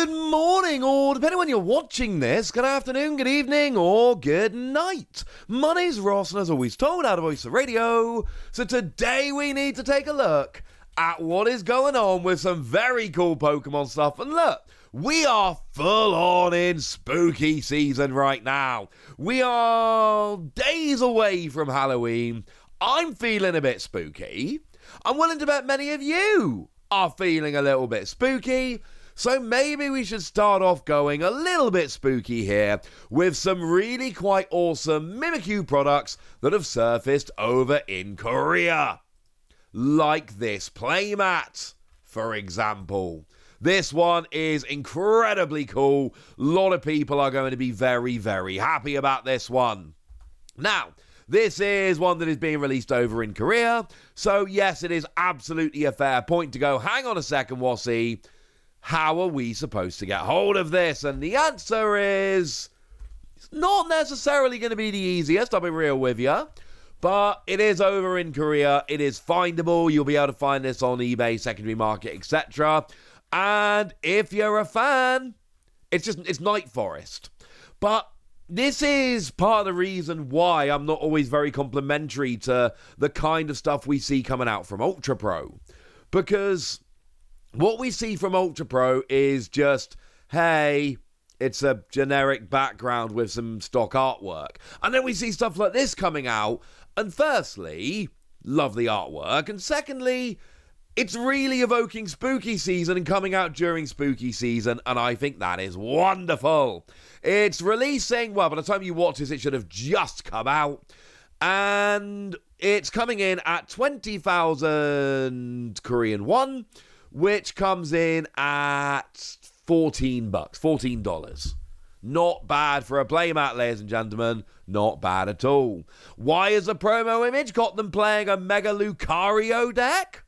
Good morning, or depending on when you're watching this, good afternoon, good evening, or good night. My name's Ross, and as always told, out of Voice of Radio. So today we need to take a look at what is going on with some very cool Pokemon stuff. And look, we are full on in spooky season right now. We are days away from Halloween. I'm feeling a bit spooky. I'm willing to bet many of you are feeling a little bit spooky. So maybe we should start off going a little bit spooky here with some really quite awesome Mimikyu products that have surfaced over in Korea. Like this playmat, for example. This one is incredibly cool. A lot of people are going to be very, very happy about this one. Now, this is one that is being released over in Korea. So yes, it is absolutely a fair point to go, hang on a second, Wassy. How are we supposed to get hold of this? And the answer is, it's not necessarily going to be the easiest, I'll be real with you. But it is over in Korea. It is findable. You'll be able to find this on eBay, secondary market, etc. And if you're a fan, it's Night Forest. But this is part of the reason why I'm not always very complimentary to the kind of stuff we see coming out from Ultra Pro. Because what we see from Ultra Pro is just, hey, it's a generic background with some stock artwork. And then we see stuff like this coming out. And firstly, love the artwork. And secondly, it's really evoking spooky season and coming out during spooky season. And I think that is wonderful. It's releasing, well, by the time you watch this, it should have just come out. And it's coming in at 20,000 Korean won, which comes in at $14. Not bad for a playmat, ladies and gentlemen. Not bad at all. Why has the promo image got them playing a Mega Lucario deck?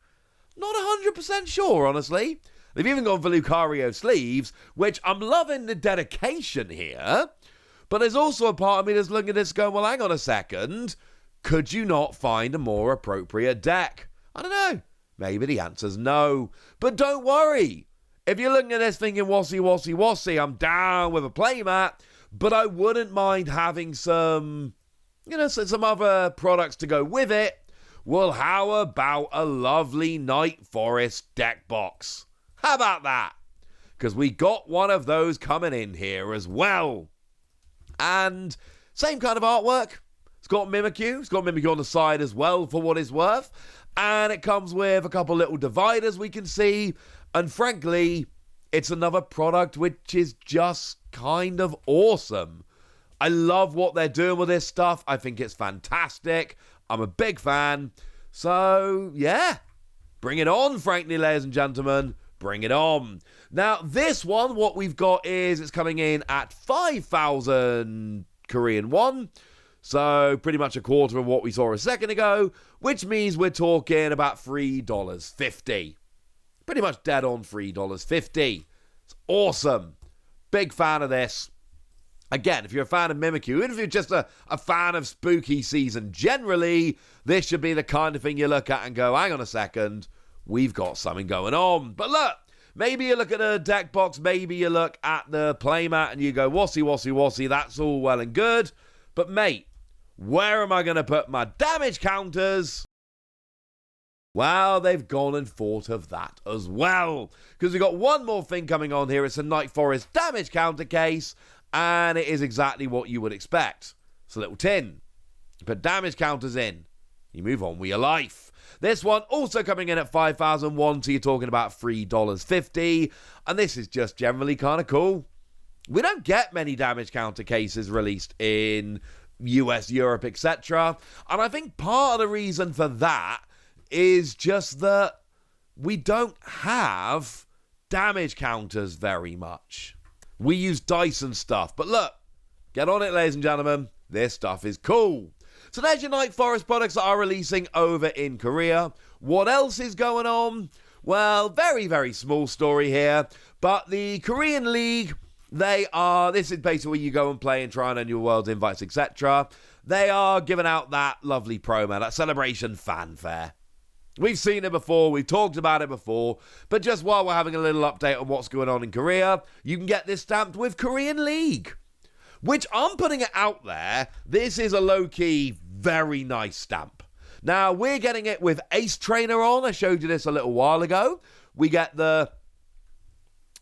Not 100% sure, honestly. They've even gone for Lucario sleeves, which I'm loving the dedication here. But there's also a part of me that's looking at this going, well, hang on a second. Could you not find a more appropriate deck? I don't know. Maybe the answer's no. But don't worry. If you're looking at this thinking, Wassy, I'm down with a playmat, but I wouldn't mind having some other products to go with it. Well, how about a lovely Night Forest deck box? How about that? Because we got one of those coming in here as well. And same kind of artwork. It's got Mimikyu. It's got Mimikyu on the side as well, for what it's worth. And it comes with a couple little dividers we can see. And frankly, it's another product which is just kind of awesome. I love what they're doing with this stuff. I think it's fantastic. I'm a big fan. So, yeah. Bring it on, frankly, ladies and gentlemen. Bring it on. Now, this one, what we've got is it's coming in at 5,000 Korean won. So pretty much a quarter of what we saw a second ago, which means we're talking about $3.50. Pretty much dead on $3.50. It's awesome. Big fan of this. Again, if you're a fan of Mimikyu, even if you're just a fan of spooky season generally, this should be the kind of thing you look at and go, hang on a second, we've got something going on. But look, maybe you look at a deck box, maybe you look at the playmat and you go, Wassy, that's all well and good. But mate, where am I going to put my damage counters? Well, they've gone and thought of that as well. Because we've got one more thing coming on here. It's a Night Forest damage counter case. And it is exactly what you would expect. It's a little tin. You put damage counters in. You move on with your life. This one also coming in at 5,001. So you're talking about $3.50. And this is just generally kind of cool. We don't get many damage counter cases released in US, Europe, etc. And I think part of the reason for that is just that we don't have damage counters very much. We use dice and stuff. But look, get on it, ladies and gentlemen. This stuff is cool. So there's your Night Forest products that are releasing over in Korea. What else is going on? Well, very, very small story here. But the Korean League, this is basically where you go and play and try and earn your world invites, etc. They are giving out that lovely promo, that celebration fanfare. We've seen it before, we've talked about it before, but just while we're having a little update on what's going on in Korea, you can get this stamped with Korean League. Which, I'm putting it out there, this is a low-key, very nice stamp. Now, we're getting it with Ace Trainer on. I showed you this a little while ago. We get the...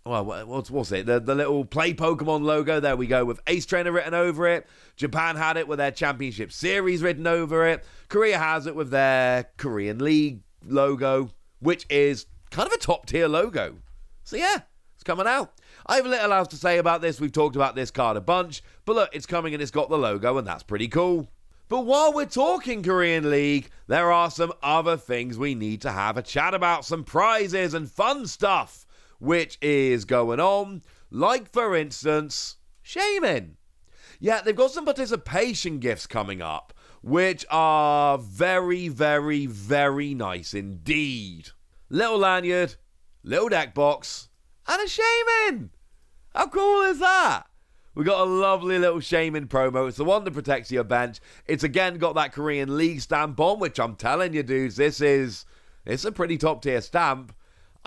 Well, what's it? The little Play Pokemon logo. There we go, with Ace Trainer written over it. Japan had it with their Championship Series written over it. Korea has it with their Korean League logo, which is kind of a top-tier logo. So yeah, it's coming out. I have little else to say about this. We've talked about this card a bunch. But look, it's coming and it's got the logo, and that's pretty cool. But while we're talking Korean League, there are some other things we need to have a chat about. Some prizes and fun stuff which is going on. Like, for instance, Shaymin. Yeah, they've got some participation gifts coming up, which are very, very, very nice indeed. Little lanyard, little deck box, and a Shaymin. How cool is that? We got a lovely little Shaymin promo. It's the one that protects your bench. It's again got that Korean League stamp on, which I'm telling you, dudes, it's a pretty top tier stamp.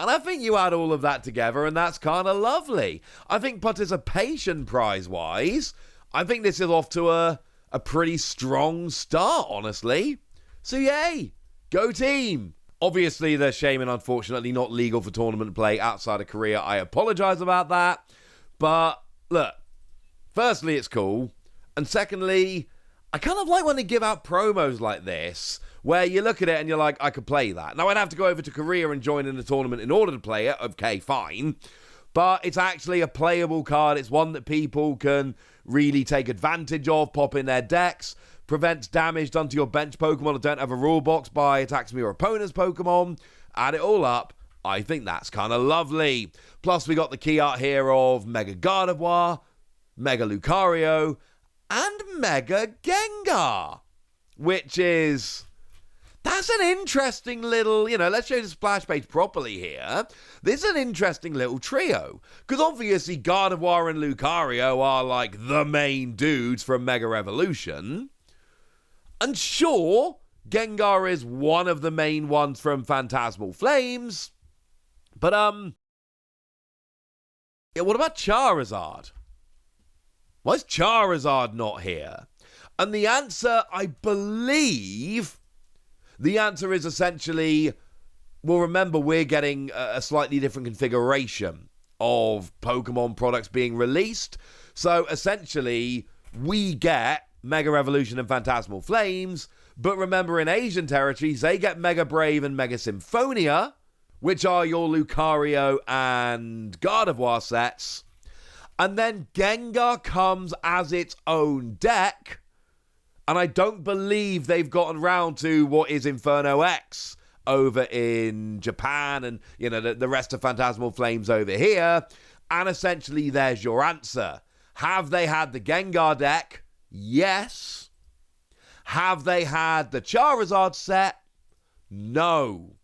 And I think you add all of that together, and that's kind of lovely. I think participation prize-wise, I think this is off to a pretty strong start, honestly. So yay, go team. Obviously, the Shaymin, unfortunately, not legal for tournament play outside of Korea. I apologize about that. But look, firstly, it's cool. And secondly, I kind of like when they give out promos like this, where you look at it and you're like, I could play that. Now, I'd have to go over to Korea and join in the tournament in order to play it. Okay, fine. But it's actually a playable card. It's one that people can really take advantage of, pop in their decks, prevents damage done to your bench Pokemon that don't have a rule box by attacks from your opponent's Pokemon. Add it all up. I think that's kind of lovely. Plus, we got the key art here of Mega Gardevoir, Mega Lucario, and Mega Gengar, which is... That's an interesting little, let's show the splash page properly here. This is an interesting little trio. Because obviously Gardevoir and Lucario are like the main dudes from Mega Evolution. And sure, Gengar is one of the main ones from Phantasmal Flames. But, what about Charizard? Why is Charizard not here? And the answer, I believe... The answer is essentially, well, remember, we're getting a slightly different configuration of Pokemon products being released. So, essentially, we get Mega Evolution and Phantasmal Flames, but remember, in Asian territories, they get Mega Brave and Mega Symphonia, which are your Lucario and Gardevoir sets. And then Gengar comes as its own deck. And I don't believe they've gotten round to what is Inferno X over in Japan and, the rest of Phantasmal Flames over here. And essentially, there's your answer. Have they had the Gengar deck? Yes. Have they had the Charizard set? No.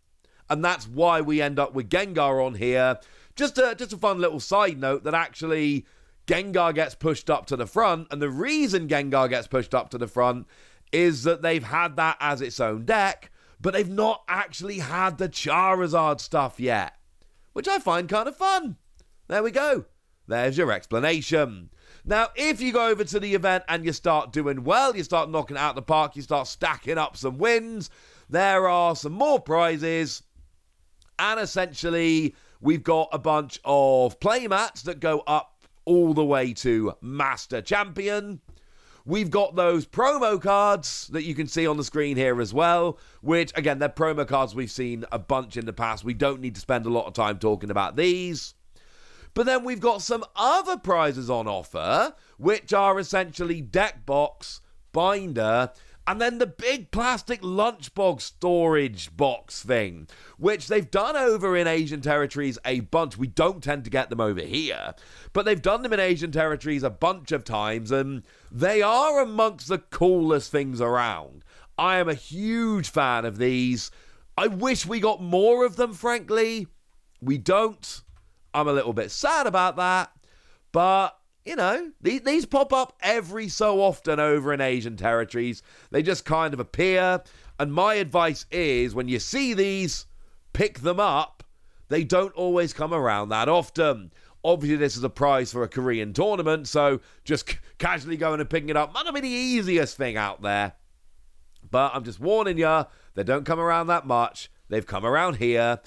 And that's why we end up with Gengar on here. Just a fun little side note that actually... Gengar gets pushed up to the front, and the reason Gengar gets pushed up to the front is that they've had that as its own deck, but they've not actually had the Charizard stuff yet, which I find kind of fun. There we go. There's your explanation. Now, if you go over to the event and you start doing well, you start knocking it out of the park, you start stacking up some wins, there are some more prizes, and essentially, we've got a bunch of playmats that go up all the way to Master Champion. We've got those promo cards that you can see on the screen here as well, which, again, they're promo cards we've seen a bunch in the past. We don't need to spend a lot of time talking about these. But then we've got some other prizes on offer, which are essentially deck box, binder, and then the big plastic lunchbox storage box thing, which they've done over in Asian territories a bunch. We don't tend to get them over here, but they've done them in Asian territories a bunch of times, and they are amongst the coolest things around. I am a huge fan of these. I wish we got more of them, frankly. We don't. I'm a little bit sad about that, but... these pop up every so often over in Asian territories. They just kind of appear. And my advice is, when you see these, pick them up. They don't always come around that often. Obviously, this is a prize for a Korean tournament, so just casually going and picking it up might not be the easiest thing out there. But I'm just warning you, they don't come around that much. They've come around here.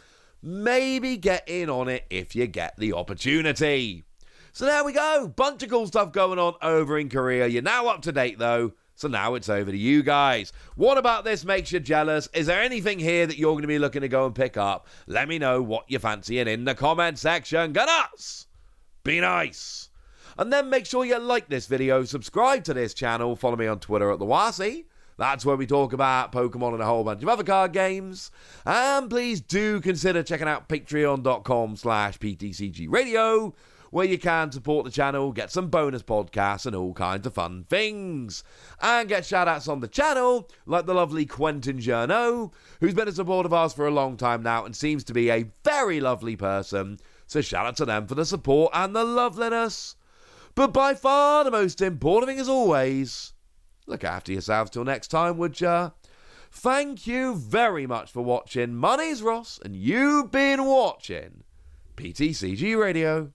Maybe get in on it if you get the opportunity. So there we go. Bunch of cool stuff going on over in Korea. You're now up to date, though. So now it's over to you guys. What about this makes you jealous? Is there anything here that you're going to be looking to go and pick up? Let me know what you're fancying in the comment section. Go nuts! Be nice. And then make sure you like this video, subscribe to this channel, follow me on Twitter at TheWasi. That's where we talk about Pokemon and a whole bunch of other card games. And please do consider checking out patreon.com/PTCGradio, where you can support the channel, get some bonus podcasts and all kinds of fun things. And get shout-outs on the channel, like the lovely Quentin Journeau, who's been a supporter of ours for a long time now and seems to be a very lovely person. So shout out to them for the support and the loveliness. But by far the most important thing, as always, look after yourselves till next time, would ya? Thank you very much for watching. My name's Ross, and you've been watching PTCG Radio.